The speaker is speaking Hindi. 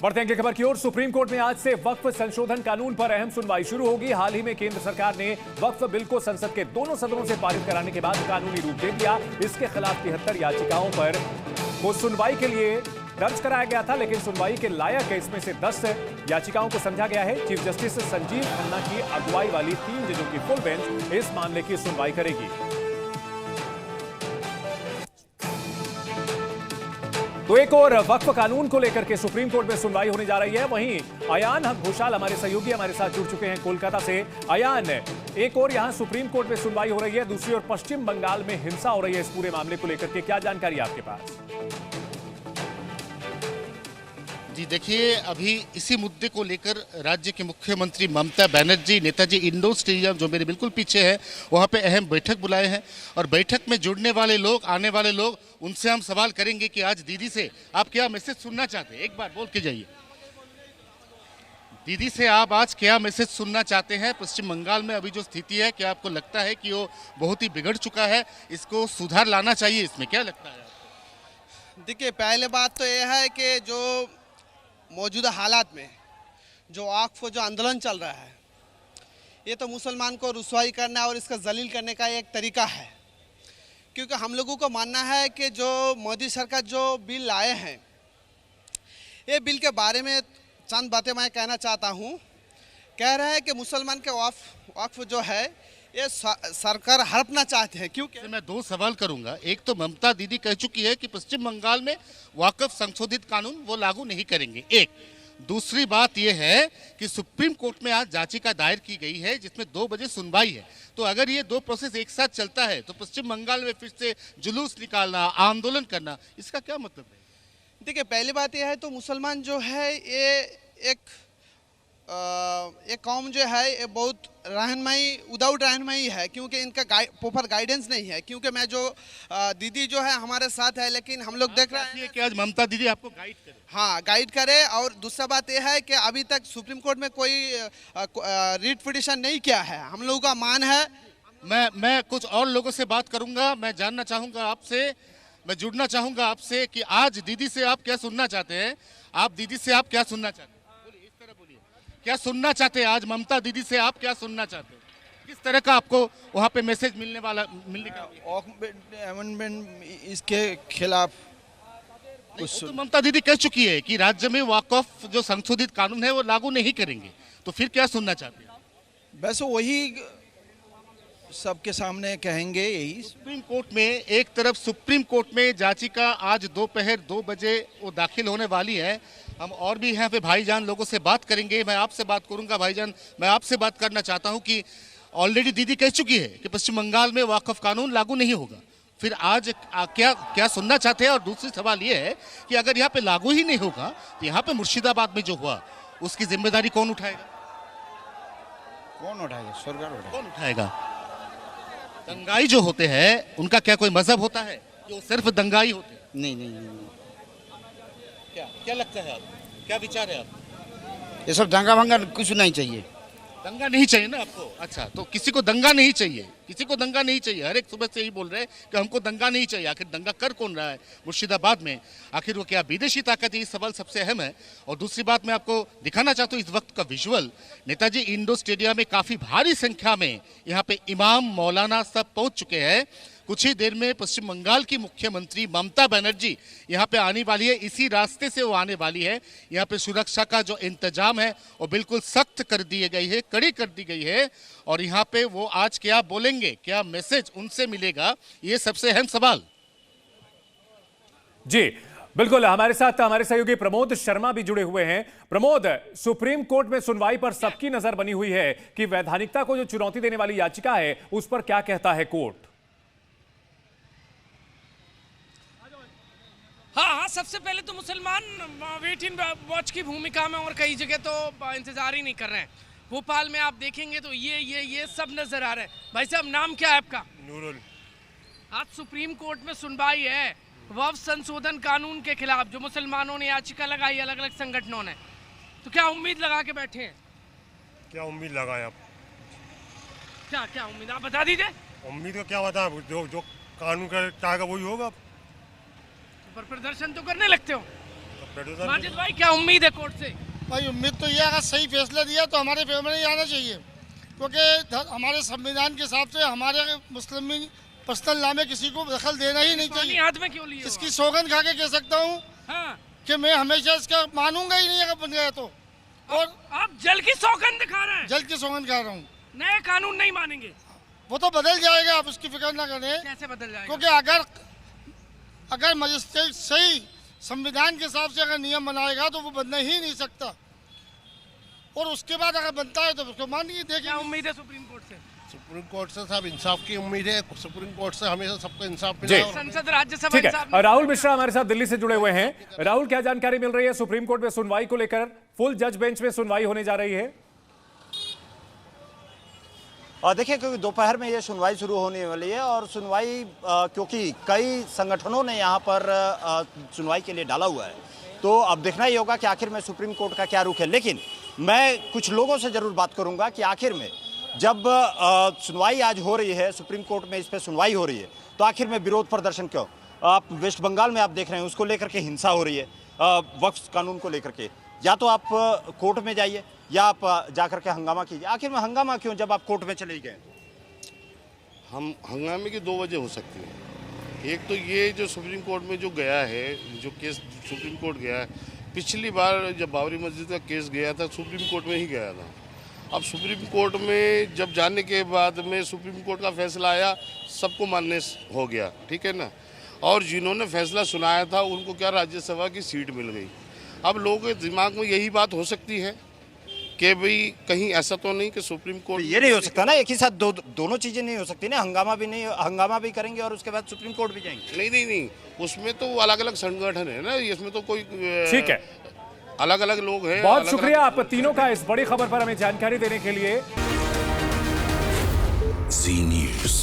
बढ़ते हैं अगली खबर की ओर। सुप्रीम कोर्ट में आज से वक्फ संशोधन कानून पर अहम सुनवाई शुरू होगी। हाल ही में केंद्र सरकार ने वक्फ बिल को संसद के दोनों सदनों से पारित कराने के बाद कानूनी रूप दे दिया। इसके खिलाफ 73 याचिकाओं पर को सुनवाई के लिए दर्ज कराया गया था, लेकिन सुनवाई के लायक इसमें से 10 याचिकाओं को समझा गया है। चीफ जस्टिस संजीव खन्ना की अगुवाई वाली 3 जजों की फुल बेंच इस मामले की सुनवाई करेगी। तो एक और वक्फ कानून को लेकर के सुप्रीम कोर्ट में सुनवाई होने जा रही है। वहीं अयान घोषाल हमारे सहयोगी हमारे साथ जुड़ चुके हैं कोलकाता से। अयान, एक और यहां सुप्रीम कोर्ट में सुनवाई हो रही है, दूसरी ओर पश्चिम बंगाल में हिंसा हो रही है। इस पूरे मामले को लेकर के क्या जानकारी है आपके पास? जी देखिए, अभी इसी मुद्दे को लेकर राज्य के मुख्यमंत्री ममता बनर्जी नेताजी इंडोर स्टेडियम जो मेरे बिल्कुल पीछे है वहाँ पे अहम बैठक बुलाए हैं और बैठक में जुड़ने वाले लोग, आने वाले लोग, उनसे हम सवाल करेंगे कि आज दीदी से आप क्या मैसेज सुनना चाहते हैं। एक बार बोल के जाइए, दीदी से आप आज क्या मैसेज सुनना चाहते हैं? पश्चिम बंगाल में अभी जो स्थिति है, क्या आपको लगता है कि वो बहुत ही बिगड़ चुका है, इसको सुधार लाना चाहिए, इसमें क्या लगता है? देखिए, पहले बात तो यह है कि जो मौजूदा हालात में जो वक्फ जो आंदोलन चल रहा है, ये तो मुसलमान को रुसवाई करना और इसका जलील करने का एक तरीका है। क्योंकि हम लोगों को मानना है कि जो मोदी सरकार जो बिल लाए हैं, ये बिल के बारे में चंद बातें मैं कहना चाहता हूँ। कह रहे हैं कि मुसलमान के वक्फ जो है ये सरकार हड़पना चाहते हैं। क्योंकि मैं 2 सवाल करूंगा। एक तो ममता दीदी कह चुकी है कि पश्चिम बंगाल में वक्फ संशोधित कानून वो लागू नहीं करेंगे, एक। दूसरी बात यह है कि सुप्रीम कोर्ट में आज याचिका दायर की गई है जिसमें 2 बजे सुनवाई है। तो अगर ये 2 प्रोसेस एक साथ चलता है तो पश्चिम बंगाल में फिर से जुलूस निकालना, आंदोलन करना, इसका क्या मतलब है? देखिए, पहली बात यह है तो मुसलमान जो है ये एक कौम जो है ये बहुत रहनुमाई विदाउट रहनुमाई है, क्योंकि इनका प्रॉपर गाइडेंस नहीं है। क्योंकि मैं जो दीदी जो है हमारे साथ है, लेकिन हम लोग देख रहे हैं कि आज ममता दीदी आपको गाइड करे। हाँ, गाइड करे। और दूसरा बात यह है कि अभी तक सुप्रीम कोर्ट में कोई रीट पिटीशन नहीं किया है। हम लोगों का मान है। मैं कुछ और लोगों से बात करूंगा। मैं जानना चाहूंगा आपसे, मैं जुड़ना चाहूंगा आपसे कि आज दीदी से आप क्या सुनना चाहते हैं? आप दीदी से आप क्या सुनना चाहते हैं? क्या सुनना चाहते हैं? आज ममता दीदी से आप क्या सुनना चाहते हैं? किस तरह का आपको वहाँ पे मैसेज मिलने का? अमेंडमेंट इसके खिलाफ कुछ तो ममता दीदी कह चुकी है कि राज्य में वक्फ जो संशोधित कानून है वो लागू नहीं करेंगे, तो फिर क्या सुनना चाहते हैं? बस वही सबके सामने कहेंगे। यही सुप्रीम कोर्ट में एक तरफ सुप्रीम कोर्ट में याचिका आज दोपहर 2 बजे वो दाखिल होने वाली है। हम और भी यहाँ पे भाईजान लोगों से बात करेंगे। मैं आपसे बात करूंगा भाईजान, मैं आपसे बात करना चाहता हूँ कि ऑलरेडी दीदी कह चुकी है कि पश्चिम बंगाल में वक्फ कानून लागू नहीं होगा, फिर आज क्या सुनना चाहते हैं? और दूसरी सवाल ये है कि अगर यहाँ पे लागू ही नहीं होगा तो यहाँ पे मुर्शिदाबाद में जो हुआ उसकी जिम्मेदारी कौन उठाएगा? कौन उठाएगा? सरकार उठाएगा। कौन उठाएगा? दंगाई जो होते हैं उनका क्या कोई मजहब होता है कि वो सिर्फ दंगाई होते हैं? नहीं। क्या लगता है आपको? क्या विचार है आपको? ये सब दंगा भंगा कुछ नहीं चाहिए। दंगा नहीं चाहिए ना आपको? अच्छा, तो किसी को दंगा नहीं चाहिए, किसी को दंगा नहीं चाहिए। हर एक सुबह से ही बोल रहे हैं कि हमको दंगा नहीं चाहिए। आखिर दंगा कर कौन रहा है मुर्शिदाबाद में? आखिर वो क्या विदेशी ताकत है? ये सवाल सबसे अहम है। और दूसरी बात मैं आपको दिखाना चाहता हूँ इस वक्त का विजुअल। नेताजी इंडोर स्टेडियम में काफ़ी भारी संख्या में यहाँ पे इमाम, मौलाना सब पहुँच चुके हैं। कुछ ही देर में पश्चिम बंगाल की मुख्यमंत्री ममता बनर्जी यहाँ पे आने वाली है, इसी रास्ते से वो आने वाली है। यहाँ पे सुरक्षा का जो इंतजाम है वो बिल्कुल सख्त कर दी गई है, कड़ी कर दी गई है। और यहाँ पे वो आज क्या बोलेंगे, क्या मैसेज उनसे मिलेगा, ये सबसे अहम सवाल। जी बिल्कुल, हमारे साथ हमारे सहयोगी प्रमोद शर्मा भी जुड़े हुए हैं। प्रमोद, सुप्रीम कोर्ट में सुनवाई पर सबकी नजर बनी हुई है कि वैधानिकता को जो चुनौती देने वाली याचिका है उस पर क्या कहता है कोर्ट? हाँ, सबसे पहले तो मुसलमान वेट इन वॉच की भूमिका में और कई जगह तो इंतजार ही नहीं कर रहे हैं। भोपाल में आप देखेंगे तो ये सब नजर आ रहा है। भाई साहब, नाम क्या है आपका? नूरुल। आज सुप्रीम कोर्ट में सुनवाई है वक्फ संशोधन कानून के खिलाफ, जो मुसलमानों ने याचिका लगाई अलग अलग संगठनों ने। तो क्या उम्मीद लगा के बैठे हैं? क्या उम्मीद लगाए आप? क्या उम्मीद आप बता दीजिए। उम्मीद का क्या बता, जो कानून का चाहेगा वही होगा। पर प्रदर्शन तो करने लगते हो। तो पेट्रोल माजिद भाई क्या उम्मीद है कोर्ट से? भाई उम्मीद तो ये अगर सही फैसला दिया तो हमारे फेवर में ही आना चाहिए, क्योंकि हमारे संविधान के हिसाब से हमारे मुस्लिम पर्सनल लॉ में किसी को दखल देना ही नहीं पानी चाहिए। हाथ में क्यों लिए? इसकी सौगंध खा के कह सकता हूँ हाँ। कि मैं हमेशा इसका मानूंगा ही नहीं अगर बन गया तो। और आप जल की सौगंध दिखा रहे हैं, जल्द की सौगंध खा रहा हूँ। नए कानून नहीं मानेंगे? वो तो बदल जाएगा, आप उसकी फिक्र ना करें, कैसे बदल जाएगा? क्योंकि अगर मजिस्ट्रेट सही संविधान के हिसाब से अगर नियम बनाएगा तो वो बदल ही नहीं सकता, और उसके बाद अगर बनता है तो उसको मानिए। देखिए क्या उम्मीद है सुप्रीम कोर्ट से? सुप्रीम कोर्ट से साहब इंसाफ की उम्मीद है। सुप्रीम कोर्ट से हमेशा सबको इंसाफ जी। मिला। संसद राज्यसभा ठीक है, राहुल मिश्रा हमारे साथ दिल्ली से जुड़े हुए हैं। राहुल, क्या जानकारी मिल रही है सुप्रीम कोर्ट में सुनवाई को लेकर? फुल जज बेंच में सुनवाई होने जा रही है। और देखिए, क्योंकि दोपहर में ये सुनवाई शुरू होने वाली है, और सुनवाई क्योंकि कई संगठनों ने यहाँ पर सुनवाई के लिए डाला हुआ है, तो अब देखना ही होगा कि आखिर में सुप्रीम कोर्ट का क्या रुख है। लेकिन मैं कुछ लोगों से जरूर बात करूंगा कि आखिर में जब सुनवाई आज हो रही है, सुप्रीम कोर्ट में इस पर सुनवाई हो रही है, तो आखिर में विरोध प्रदर्शन क्यों? आप वेस्ट बंगाल में आप देख रहे हैं, उसको लेकर के हिंसा हो रही है, वक्फ कानून को लेकर के। या तो आप कोर्ट में जाइए या आप जाकर के हंगामा कीजिए। आखिर में हंगामा क्यों जब आप कोर्ट में चले गए? हम हंगामे की दो वजह हो सकती है। एक तो ये जो सुप्रीम कोर्ट में जो गया है, जो केस सुप्रीम कोर्ट गया है, पिछली बार जब बाबरी मस्जिद का केस गया था सुप्रीम कोर्ट में ही गया था। अब सुप्रीम कोर्ट में जब जाने के बाद में सुप्रीम कोर्ट का फैसला आया, सबको मानने हो गया, ठीक है ना। और जिन्होंने फैसला सुनाया था उनको क्या राज्यसभा की सीट मिल गई। अब लोगों के दिमाग में यही बात हो सकती है कि भाई कहीं ऐसा तो नहीं कि सुप्रीम कोर्ट ये नहीं हो सकता ना, एक ही साथ दोनों चीजें नहीं हो सकती ना। हंगामा भी करेंगे और उसके बाद सुप्रीम कोर्ट भी जाएंगे। नहीं, उसमें तो अलग अलग संगठन है ना, इसमें तो कोई ठीक है, अलग अलग लोग हैं। बहुत शुक्रिया आप तीनों का इस बड़ी खबर पर हमें जानकारी देने के लिए। जी न्यूज़।